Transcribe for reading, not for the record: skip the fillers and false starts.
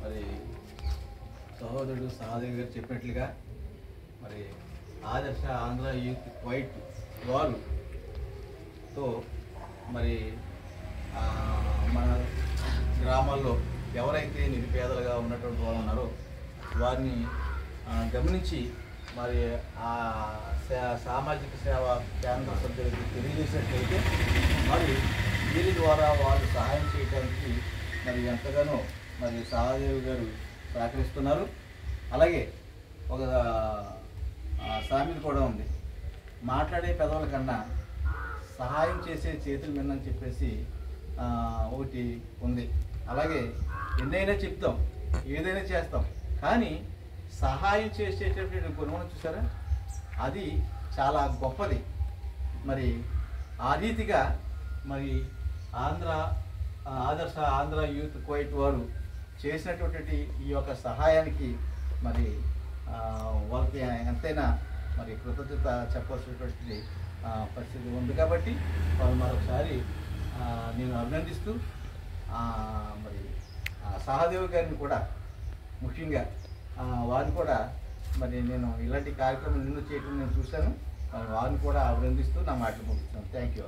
మరి సహోదరుడు సహదేవి గారు చెప్పినట్లుగా మరి ఆదర్శ ఆంధ్ర యూత్ క్వైట్ వారుతో మరి మన గ్రామాల్లో ఎవరైతే నిరుపేదలుగా ఉన్నటువంటి వాళ్ళు ఉన్నారో వారిని గమనించి మరి ఆ సామాజిక సేవ కేంద్ర సభ్యులకు తెలియజేసినట్లయితే మరి వీరి ద్వారా వాళ్ళు సహాయం చేయడానికి మరి ఎంతగానో మరి సహదేవి గారు సహకరిస్తున్నారు. అలాగే ఒక సామెత కూడా ఉంది, మాట్లాడే పెదవుల కన్నా సహాయం చేసే చేతులు మిన్నని చెప్పేసి ఒకటి ఉంది. అలాగే ఎన్నైనా చెప్తాం, ఏదైనా చేస్తాం, కానీ సహాయం చేసేటటువంటి గుణం చూసారా, అది చాలా గొప్పది. మరి ఆ రీతిగా మరి ఆదర్శ ఆంధ్ర యూత్ క్వైట్ వారు చేసినటువంటి ఈ యొక్క సహాయానికి మరి వాళ్ళకి ఎంతైనా మరి కృతజ్ఞత చెప్పాల్సినటువంటి పరిస్థితి ఉంది. కాబట్టి వాళ్ళు మరొకసారి నేను అభినందిస్తూ మరి సహదేవి గారిని కూడా ముఖ్యంగా వారిని కూడా మరి నేను ఇలాంటి కార్యక్రమం నిన్ను చేయడం నేను చూశాను. వారిని కూడా అభినందిస్తూ నా మాటలు ముగిస్తాను. Thank you.